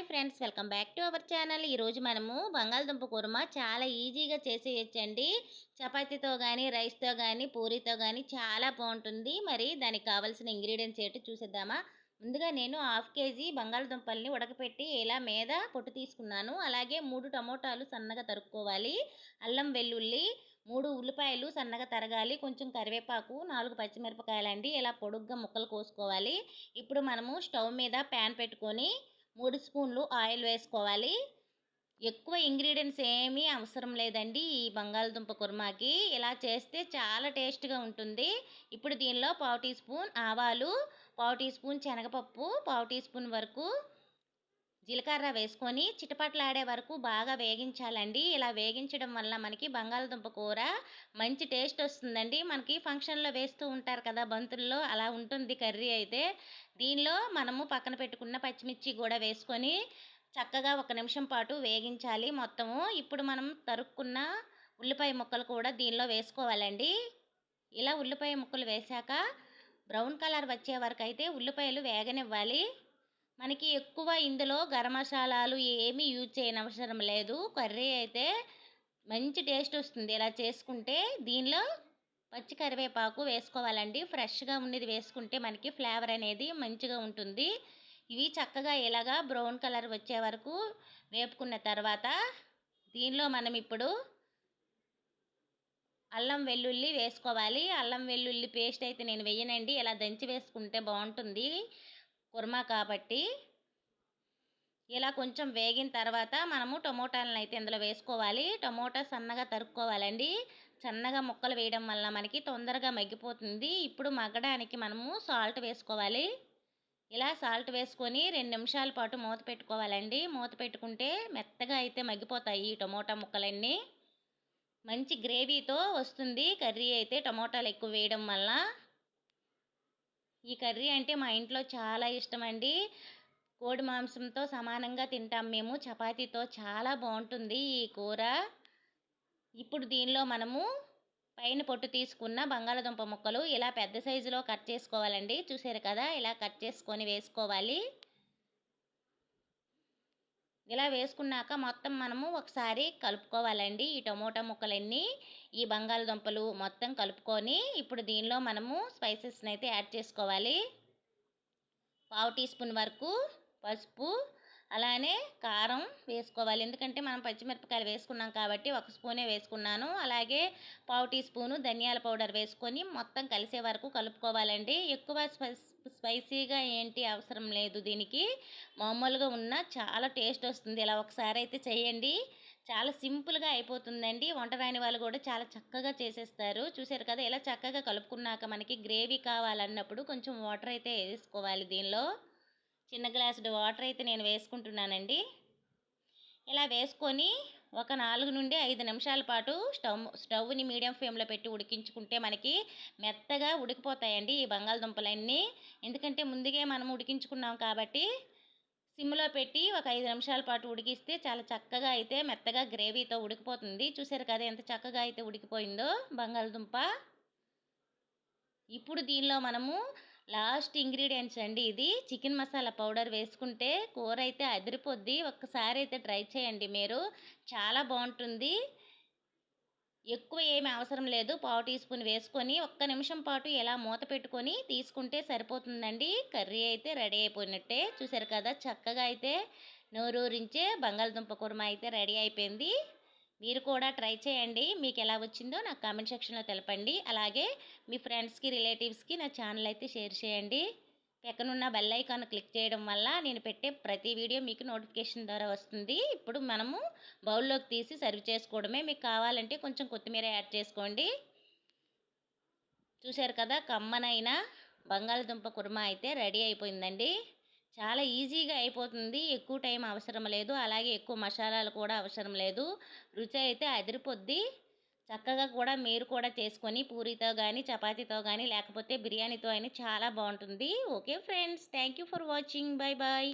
Friends, welcome back to our channel. ఈరోజు మనము బంగాళదుంప కుర్మా చాలా ఈజీగా చేసేయచ్చండి. చపాతీతో కానీ, రైస్తో కానీ, పూరీతో కానీ చాలా బాగుంటుంది. మరి దానికి కావాల్సిన ఇంగ్రీడియంట్స్ ఏంటో చూసేద్దామా. ముందుగా నేను 1/2 కేజీ బంగాళదుంపల్ని ఉడకపెట్టి ఇలా మీద పొట్టు తీసుకున్నాను. అలాగే 3 టమోటాలు సన్నగా తరుక్కోవాలి. అల్లం వెల్లుల్లి, 3 ఉల్లిపాయలు సన్నగా తరగాలి. కొంచెం కరివేపాకు, 4 పచ్చిమిరపకాయలండి ఇలా పొడుగ్గా ముక్కలు కోసుకోవాలి. ఇప్పుడు మనము స్టవ్ మీద ప్యాన్ పెట్టుకొని 3 స్పూన్లు ఆయిల్ వేసుకోవాలి. ఎక్కువ ఇంగ్రీడియంట్స్ ఏమీ అవసరం లేదండి ఈ బంగాళదుంప కుర్మాకి. ఇలా చేస్తే చాలా టేస్ట్గా ఉంటుంది. ఇప్పుడు దీనిలో 1/2 టీ స్పూన్ ఆవాలు, 1/2 టీ స్పూన్ శనగపప్పు, 1/2 టీ స్పూన్ వరకు జీలకర్ర వేసుకొని చిటపట్లాడే వరకు బాగా వేగించాలండి. ఇలా వేగించడం వల్ల మనకి బంగాళదుంప కూర మంచి టేస్ట్ వస్తుందండి. మనకి ఫంక్షన్లో వేస్తూ ఉంటారు కదా బంతుల్లో, అలా ఉంటుంది కర్రీ అయితే. దీనిలో మనము పక్కన పెట్టుకున్న పచ్చిమిర్చి కూడా వేసుకొని చక్కగా 1 నిమిషం పాటు వేగించాలి మొత్తము. ఇప్పుడు మనం తరుక్కున్న ఉల్లిపాయ ముక్కలు కూడా దీనిలో వేసుకోవాలండి. ఇలా ఉల్లిపాయ ముక్కలు వేశాక బ్రౌన్ కలర్ వచ్చే వరకు అయితే ఉల్లిపాయలు వేగనివ్వాలి. మనకి ఎక్కువ ఇందులో గరం మసాలాలు ఏమీ యూజ్ చేయనవసరం లేదు. కర్రీ అయితే మంచి టేస్ట్ వస్తుంది ఇలా చేసుకుంటే. దీనిలో పచ్చి కరివేపాకు వేసుకోవాలండి. ఫ్రెష్గా ఉన్నది వేసుకుంటే మనకి ఫ్లేవర్ అనేది మంచిగా ఉంటుంది. ఇవి చక్కగా ఇలాగా బ్రౌన్ కలర్ వచ్చే వరకు వేపుకున్న తర్వాత దీనిలో మనం ఇప్పుడు అల్లం వెల్లుల్లి వేసుకోవాలి. అల్లం వెల్లుల్లి పేస్ట్ అయితే నేను వేయనండి, ఇలా దంచి వేసుకుంటే బాగుంటుంది కుర్మా కాబట్టి. ఇలా కొంచెం వేగిన తర్వాత మనము టమోటాలను అయితే ఇందులో వేసుకోవాలి. టమోటా సన్నగా తరుక్కోవాలండి. సన్నగా ముక్కలు వేయడం వల్ల మనకి తొందరగా మగ్గిపోతుంది. ఇప్పుడు మగ్గడానికి మనము సాల్ట్ వేసుకోవాలి. ఇలా సాల్ట్ వేసుకొని 2 నిమిషాల పాటు మూత పెట్టుకోవాలండి. మూత పెట్టుకుంటే మెత్తగా అయితే మగ్గిపోతాయి ఈ టమోటా ముక్కలన్నీ. మంచి గ్రేవీతో వస్తుంది కర్రీ అయితే టమోటాలు ఎక్కువ వేయడం వల్ల. ఈ కర్రీ అంటే మా ఇంట్లో చాలా ఇష్టమండి. కోడి మాంసంతో సమానంగా తింటాం మేము. చపాతీతో చాలా బాగుంటుంది ఈ కూర. ఇప్పుడు దీనిలో మనము పైన పొట్టు తీసుకున్న బంగాళదుంప ముక్కలు ఇలా పెద్ద సైజులో కట్ చేసుకోవాలండి. చూసారు కదా, ఇలా కట్ చేసుకొని వేసుకోవాలి. ఇలా వేసుకున్నాక మొత్తం మనము ఒకసారి కలుపుకోవాలండి. ఈ టమోటా ముక్కలన్నీ ఈ బంగాళదుంపలు మొత్తం కలుపుకొని ఇప్పుడు దీనిలో మనము స్పైసెస్ని అయితే యాడ్ చేసుకోవాలి. 1/2 టీ స్పూన్ వరకు పసుపు, అలానే కారం వేసుకోవాలి. ఎందుకంటే మనం పచ్చిమిరపకాయలు వేసుకున్నాం కాబట్టి 1 స్పూనే వేసుకున్నాను. అలాగే 1/2 టీ స్పూను ధనియాల పౌడర్ వేసుకొని మొత్తం కలిసే వరకు కలుపుకోవాలండి. ఎక్కువ స్పైసీగా ఏంటి అవసరం లేదు దీనికి. మామూలుగా ఉన్న చాలా టేస్ట్ వస్తుంది. ఇలా ఒకసారి అయితే చేయండి. చాలా సింపుల్గా అయిపోతుందండి. వంట రాని వాళ్ళు కూడా చాలా చక్కగా చేసేస్తారు. చూసారు కదా, ఇలా చక్కగా కలుపుకున్నాక మనకి గ్రేవీ కావాలన్నప్పుడు కొంచెం వాటర్ అయితే వేసుకోవాలి. దీనిలో చిన్న గ్లాసుడు వాటర్ అయితే నేను వేసుకుంటున్నానండి. ఇలా వేసుకొని ఒక 4 నుండి 5 నిమిషాల పాటు స్టవ్ని మీడియం ఫ్లేమ్లో పెట్టి ఉడికించుకుంటే మనకి మెత్తగా ఉడికిపోతాయండి ఈ బంగాళదుంపలన్నీ. ఎందుకంటే ముందుగా మనం ఉడికించుకున్నాం కాబట్టి సిమ్లో పెట్టి ఒక 5 నిమిషాల పాటు ఉడికిస్తే చాలా చక్కగా అయితే మెత్తగా గ్రేవీతో ఉడికిపోతుంది. చూసారు కదా ఎంత చక్కగా అయితే ఉడికిపోయిందో బంగాళదుంప. ఇప్పుడు దీనిలో మనము లాస్ట్ ఇంగ్రీడియంట్స్ అండి, ఇది చికెన్ మసాలా పౌడర్ వేసుకుంటే కూర అయితే అదిరిపోద్ది. ఒక్కసారి అయితే ట్రై చేయండి మీరు, చాలా బాగుంటుంది. ఎక్కువ ఏమి అవసరం లేదు. 1/2 టీ స్పూన్ వేసుకొని 1 నిమిషం పాటు ఇలా మూత పెట్టుకొని తీసుకుంటే సరిపోతుందండి. కర్రీ అయితే రెడీ అయిపోయినట్టే. చూసారు కదా, చక్కగా అయితే నోరూరించే బంగాళదుంప కుర్మా అయితే రెడీ అయిపోయింది. మీరు కూడా ట్రై చేయండి. మీకు ఎలా వచ్చిందో నాకు కామెంట్ సెక్షన్లో తెలపండి. అలాగే మీ ఫ్రెండ్స్కి, రిలేటివ్స్కి నా ఛానల్ అయితే షేర్ చేయండి. పక్కనున్న బెల్ ఐకాన్ క్లిక్ చేయడం వల్ల నేను పెట్టే ప్రతి వీడియో మీకు నోటిఫికేషన్ ద్వారా వస్తుంది. ఇప్పుడు మనము బౌల్లోకి తీసి సర్వ్ చేసుకోవడమే. మీకు కావాలంటే కొంచెం కొత్తిమీర యాడ్ చేసుకోండి. చూశారు కదా, కమ్మనైన బంగాళదుంప కుర్మా అయితే రెడీ అయిపోయిందండి. చాలా ఈజీగా అయిపోతుంది. ఎక్కువ టైం అవసరం లేదు. అలాగే ఎక్కువ మసాలాలు కూడా అవసరం లేదు. రుచి అయితే అదిరిపోద్ది. చక్కగా కూడా మీరు కూడా చేసుకొని పూరీతో కానీ, చపాతీతో కానీ, లేకపోతే బిర్యానీతో అయినా చాలా బాగుంటుంది. Okay friends, thank you for watching. Bye bye.